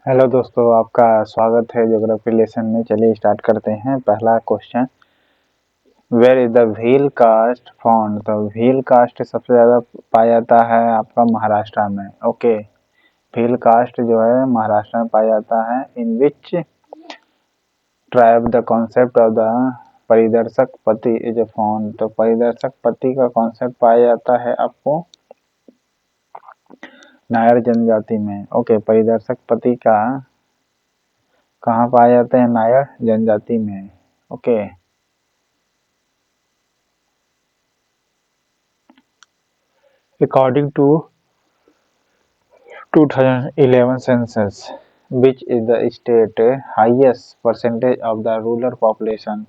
Hello दोस्तों, आपका स्वागत है ज्योग्राफी लेसन में। चलिए स्टार्ट करते हैं। पहला question, where is the wheel caste found. तो व्हील कास्ट सबसे ज़्यादा पाया जाता है आपका महाराष्ट्र में। ओके, व्हील कास्ट जो है महाराष्ट्र में पाया जाता है। In which tribe the concept of the परिदर्शक पति इज फाउंड। तो परिदर्शक पति का कॉन्सेप्ट पाया जाता है आपको नायर जनजाति में। ओके, परिदर्शक पति का कहाँ पाए जाते हैं? नायर जनजाति में। Okay, according to 2011 census, which is the state highest percentage of the rural population।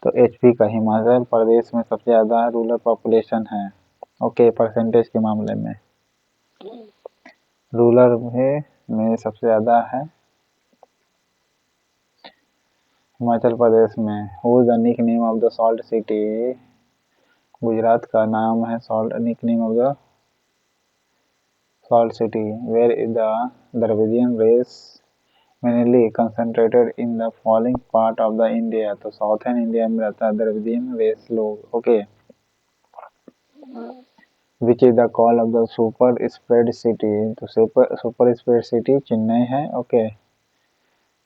तो एचपी का हिमाचल प्रदेश में सबसे ज़्यादा रूरल पॉपुलेशन है। ओके, परसेंटेज के मामले में रूरल में सबसे ज़्यादा है हिमाचल प्रदेश में। Who is the nick name of the salt city. Gujarat का नाम है salt, nick name of the Salt City। Where is the Dravidian race mainly concentrated in the following part of the India। तो southern India में रहता है Dravidian race लोग। Okay, which is the call of the super spread city. तो super spread city Chennai है। Okay,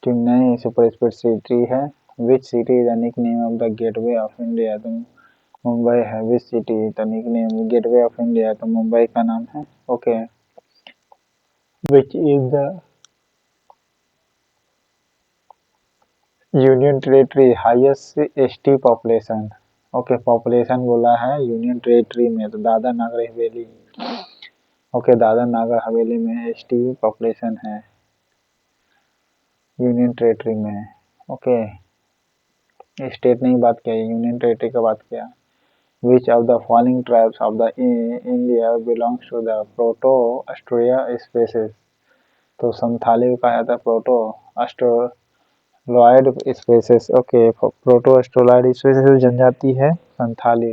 Chennai super spread city है। Which city is the nick name of the gateway of India. तो मुंबई है। Which city the nick name gateway of India. तो मुंबई का नाम है। Okay, which is the union territory highest ST population. Okay, population बोला है union territory में, तो दादर नगर हवेली। ओके, दादर नगर हवेली में एसटी पॉपुलेशन है यूनियन टेरेटरी में। ओके, स्टेट नहीं बात किया, यूनियन टेरेटरी का बात किया। Which of the following tribes of the India belongs to the proto australoid species. तो संथाली को कहा जाता है proto australoid species. Okay, proto australoid species जनजाति है Santhali.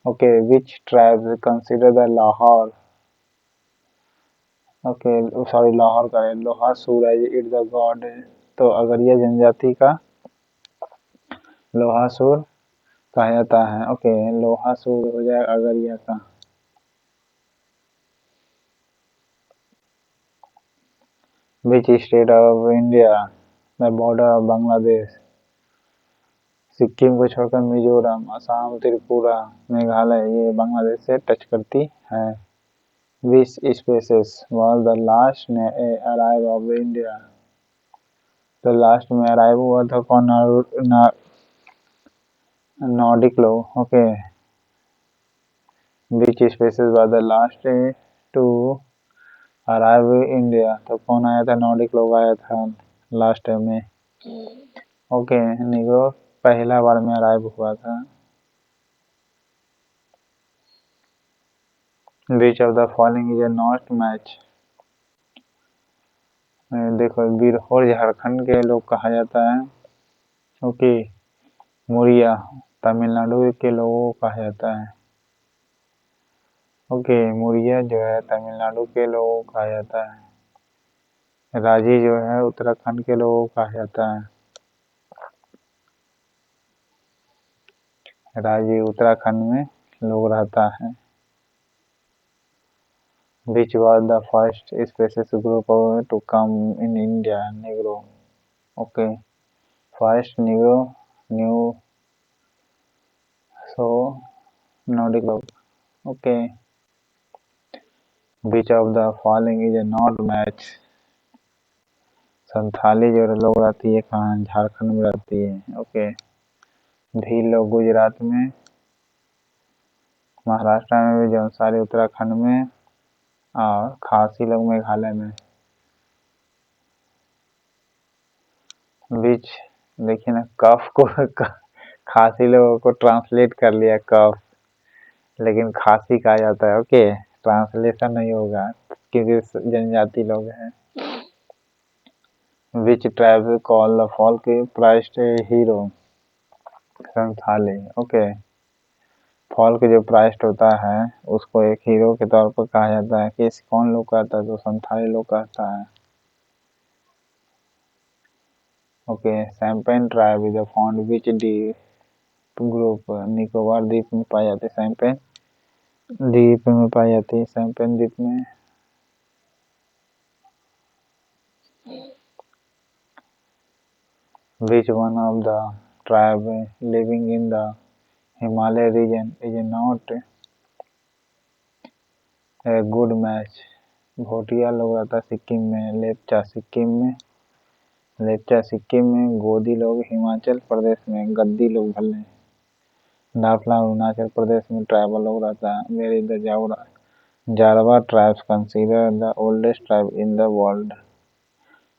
Okay, which tribe consider the Lahore. Okay, sorry Lahore का है लोहा सूरज इट द गॉड। तो अगरिया जनजाति का लोहासुर कहा जाता है। ओके, लोहासुर हो जाए अगरिया का। Which state of India the border of Bangladesh. Sikkim को छोड़कर मिजोरम, असम, त्रिपुरा, मेघालय ये बांग्लादेश से टच करती है। Which species was the last arrive of India. तो लास्ट में अराइव हुआ था कौन? नॉर्डिक लोग। Okay, which species was the last to arrive India. तो कौन आया था? नॉर्डिक लोग आया था लास्ट में। ओके, निग्रो पहला बार में अराइव हुआ था। विच of the following is a not match. देखो, बिरहोर झारखंड के लोग कहा जाता है। ओके, मुरिया तमिलनाडु के लोगों को कहा जाता है। ओके, मुरिया जो है तमिलनाडु के लोगों को कहा जाता है। राजी जो है उत्तराखंड के लोगों को कहा जाता है। राजी उत्तराखंड में लोग रहता है। Which was the first species group to come in India? Negro। Okay, first Negro, new, so Nordic लोग। Okay, which of the following is a not match। Santhali जो लोग रहती है कहाँ? झारखंड में रहती है। ओके, भील लोग गुजरात में, महाराष्ट्र में भी, जौनसारी उत्तराखंड में और खासी लोग मेघालय में। विच देखिए ना, कफ को खासी लोगों को ट्रांसलेट कर लिया कफ, लेकिन खासी कहा जाता है। ओके, ट्रांसलेशन नहीं होगा क्योंकि जनजाति लोग हैं। Which tribe call the folk priced hero. Santhali. Okay, folk जो प्राइस्ड होता है उसको एक हीरो के तौर पर कहा जाता है। कि कौन लोग कहता है? तो संथाली लोग कहता है। Okay, champagne tribe is found which द्वीप ग्रुप, निकोबार द्वीप में पाई जाती है। सैम्पेन द्वीप में पाई जाती है, सैम्पेन द्वीप में। Which one of the tribe living in the Himalaya region is not a good match? Bhotia लोग रहता सिक्किम में, लेप्चा सिक्किम में, लेप्चा सिक्किम में, गोदी लोग हिमाचल प्रदेश में, गद्दी लोग भले, दाफला अरुणाचल प्रदेश में ट्राइबल लोग रहता है। मेरी the Jaora Jarawa tribes consider the oldest tribe in the world.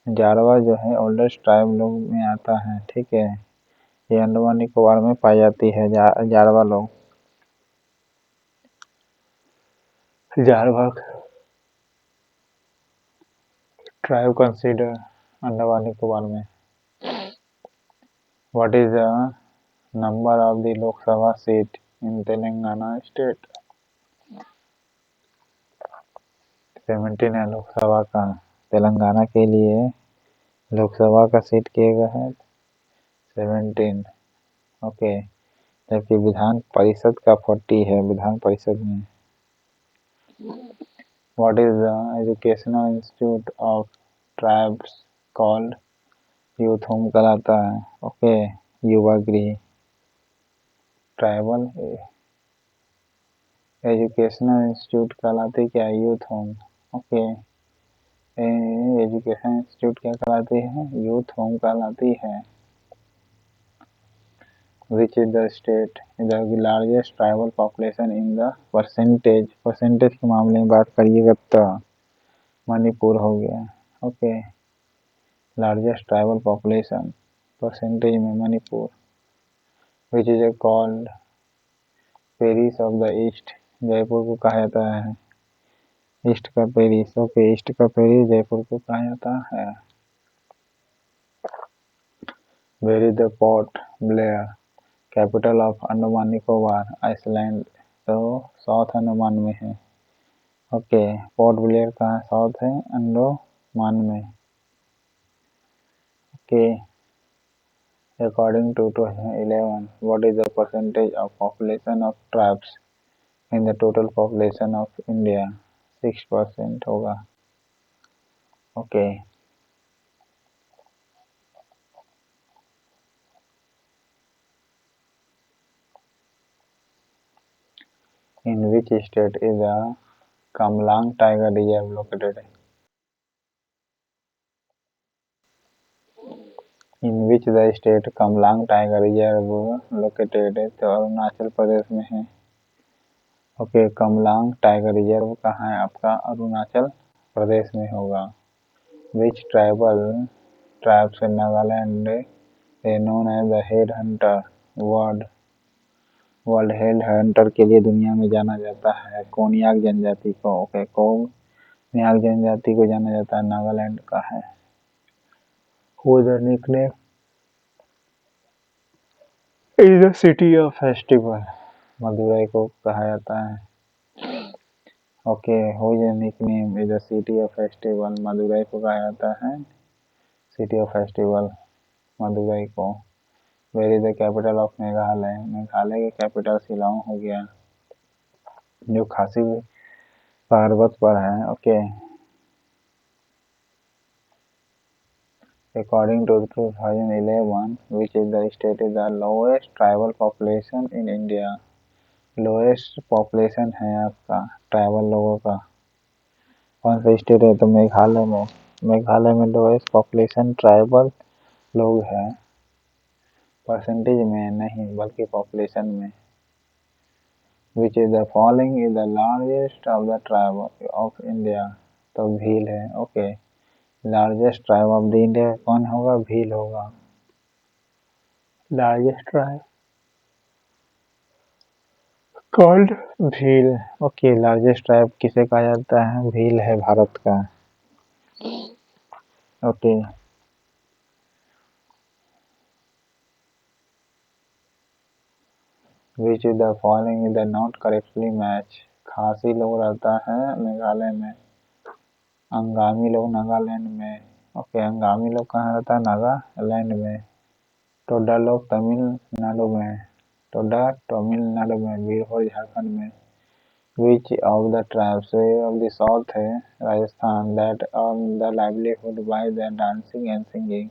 Jarawa जो है ओल्डेस्ट ट्राइब लोग में आता है, ठीक है। ये अंडमान निकोबार में पाई जाती है, जारवा लोग। जारवा ट्राइब कंसीडर अंडमान निकोबार में। What is the number of the Lok Sabha seat in Telangana state? 17 है लोकसभा का। तेलंगाना के लिए लोकसभा का सीट किएगा है 17, ओके। जबकि विधान परिषद का 40 है, विधान परिषद में। What is the educational institute of tribes called? Youth home कहलाता है, ओके। युवा गृह। ट्राइबल एजुकेशनल इंस्टीट्यूट कहलाती क्या है? Youth home, okay. Education institute क्या कहलाती है? यूथ होम कहलाती है। Which is the state the largest tribal population in the percentage? Percentage के मामले में बात करिएगा तो मणिपुर हो गया, okay. Largest tribal population percentage में Manipur. Which is called Paris of the east? Jaipur को कहा जाता है ईस्ट का पेरिस, ओके। ईस्ट का पेरिस जयपुर को कहा जाता है। Where is the Port Blair capital of Andaman Nicobar island? तो साउथ अंडमान में है, ओके। पोर्ट ब्लेयर कहाँ? साउथ है अंडमान में, okay. According to 2011 what is the percentage of population of tribes in the total population of India? 6% होगा, okay. In which state is the Kamlang tiger reserve located? In which the state Kamlang tiger reserve located? तो अरुणाचल प्रदेश में है, okay. Kamalang tiger reserve कहाँ है आपका? अरुणाचल प्रदेश में होगा। Which tribes in Nagaland known as the head hunter world head hunter के लिए दुनिया में जाना जाता है? कोनयाक जनजाति को, ओके। कोनयाक जनजाति को जाना जाता है, नागालैंड का है। Who the nickname is the city of festival? Madurai को कहा जाता है, okay. Who is the nickname is the city of festival? Madurai को कहा जाता है सिटी ऑफ फेस्टिवल, मदुरई को। Where is the capital of Meghalaya? Meghalaya का कैपिटल शिलांग हो गया, जो खासी पर्वत पर है, okay. According to 2011 which is the state is the lowest tribal population in India? Lowest population है आपका ट्राइबल लोगों का, कौन सा स्टेट है? तो मेघालय में। मेघालय में लोएस्ट पॉपुलेशन ट्राइबल लोग हैं, परसेंटेज में नहीं बल्कि पॉपुलेशन में। विच is the following is the largest of the tribe of India? तो भील है, okay. Largest tribe of the India कौन होगा? भील होगा, largest tribe called Bhil, okay. Largest tribe किसे कहा जाता है? भील है भारत का, okay. Which is the following is the not correctly match? खासी लोग रहता है मेघालय में, अंगामी लोग नागालैंड में, ओके, अंगामी लोग कहाँ रहता है? नागालैंड में। टोडा लोग तमिलनाडु में। टोडा तमिलनाडु में। बीरपुर झारखंड में। Which of the tribes of the south है Rajasthan that earn the livelihood by the dancing and singing.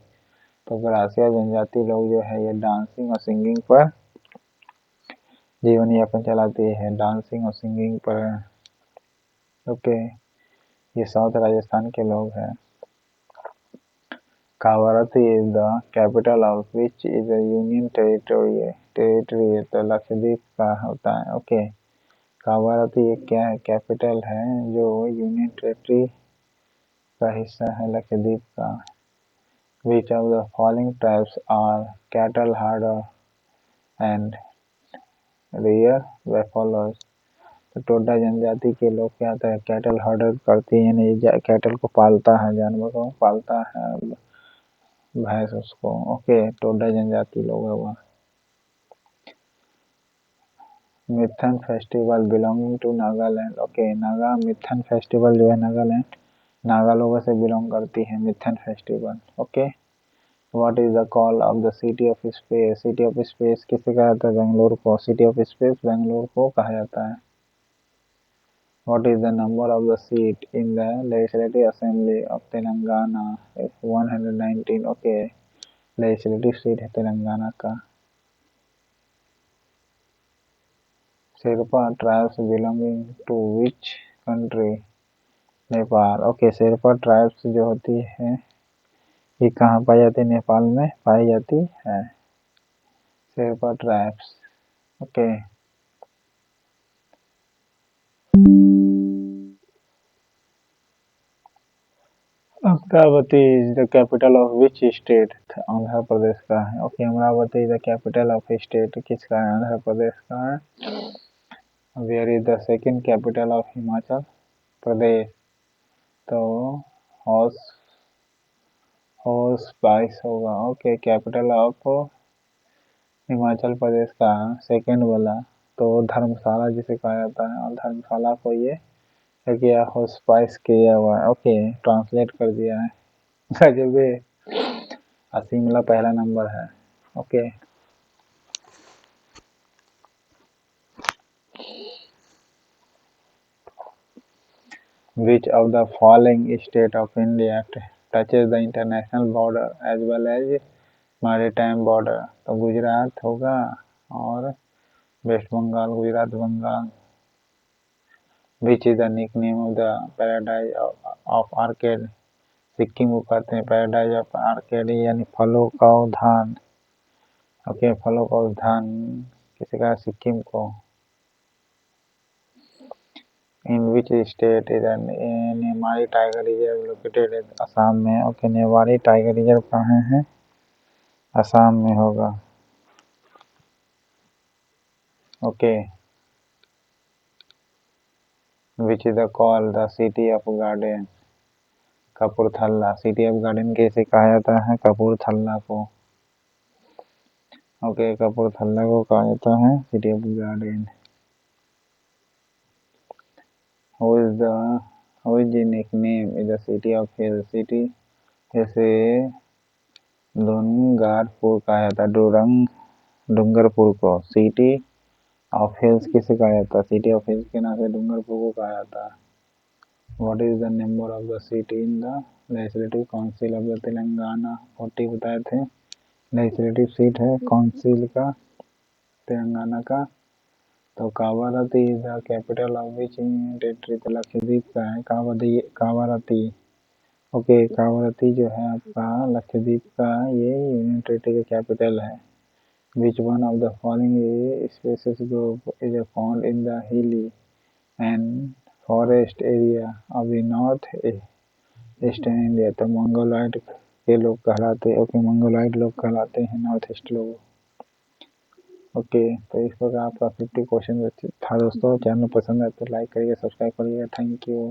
तो ग्रासीय जनजाति लोग जो है ये डांसिंग और सिंगिंग पर जीवन यापन चलाती है, डांसिंग और सिंगिंग पर। ओके, ये साउथ राजस्थान के लोग हैं। Kavaratti is the capital of which is a union territory. तो लक्षद्वीप का होता है। ओके, कावारती एक क्या है? कैपिटल है जो यूनियन टेरिटरी का हिस्सा है लक्षद्वीप का। Which of the following tribes are cattle herder and rear buffaloes. तो टोडा जनजाति के लोग क्या होता है? कैटल हर्डर करती है, यानी कैटल को पालता है, जानवर को पालता है, भैंस उसको। ओके, टोडा जनजाति लोग है वह। Mithun festival belonging to Nagaland. Okay, Naga Mithun festival जो है नागालैंड नागा लोगों से बिलोंग करती है, Mithun festival. Okay, what is the call of the city of space. City of space किसे कहा जाता है? बेंगलोर को। सिटी ऑफ स्पेस बेंगलोर को कहा जाता है। What is the number of the seat in the Legislative Assembly of Telangana? 119. Okay, legislative seat है तेलंगाना का। Sherpa tribes belonging to which country? Nepal. Okay, Sherpa tribes जो होती है ये कहाँ पाई जाती है? नेपाल में पाई जाती है Sherpa tribes. Okay, Amaravati is the capital of which state? Andhra Pradesh का है। Okay, Amaravati is the capital of state किसका है? आंध्र प्रदेश का है। Where is the second capital of Himachal Pradesh? तो हॉर्स स्पाइस होगा। Okay, capital of Himachal Pradesh का सेकंड वाला तो धर्मशाला जिसे कहा जाता है, और धर्मशाला को ये क्या किया? हॉर्स स्पाइस किया हुआ है। ओके, ट्रांसलेट कर दिया है। गजब है। शिमला पहला नंबर है। Okay, which of the following state of India touches the international border as well as maritime border? तो गुजरात होगा और West Bengal, Gujarat Bengal. Which is the nickname of the paradise of Arcade? Sikkim को कहते हैं पैराडाइज ऑफ आर्केड, यानी फलों का उद्यान। ओके, फलों का उद्यान किसी का? सिक्किम को। In which state is Nameri tiger reserve located? Assam में। ओके, नेमारी टाइगर रिजर्व कहाँ है? असम में होगा। Okay, which is the call the city of garden? Kapurthala. City of garden कैसे कहा जाता है? कपूरथला को। ओके, कपूरथला को कहा जाता है city of garden. Who is the nickname is the city of hill? City जैसे डूंगरपुर कहा जाता है, डूंगरपुर को। सिटी ऑफ हिल्स किसे कहा जाता है? सिटी ऑफ हिल्स के नाम से डूंगरपुर को कहा जाता है। What is the number of the seat in the legislative council of the Telangana? 40 बताए थे। लेजिस्लेटिव सीट है काउंसिल का तेलंगाना का। तो Kavaratti is the capital of which territory? तो लक्षद्वीप का है कावारती। ओके, कावारती जो है आपका लक्षद्वीप का ये यूनियन टेरिटरी का कैपिटल है। Which one of the following species group is found in the hilly and forest area of the north eastern India? तो मंगोलॉइड के लोग कहलाते हैं। ओके, मंगोलॉइड लोग कहलाते हैं नॉर्थ ईस्ट लोग। ओके, तो इस प्रकार आपका 50 क्वेश्चन था दोस्तों। चैनल पसंद है तो लाइक करिए, सब्सक्राइब करिए। Thank you.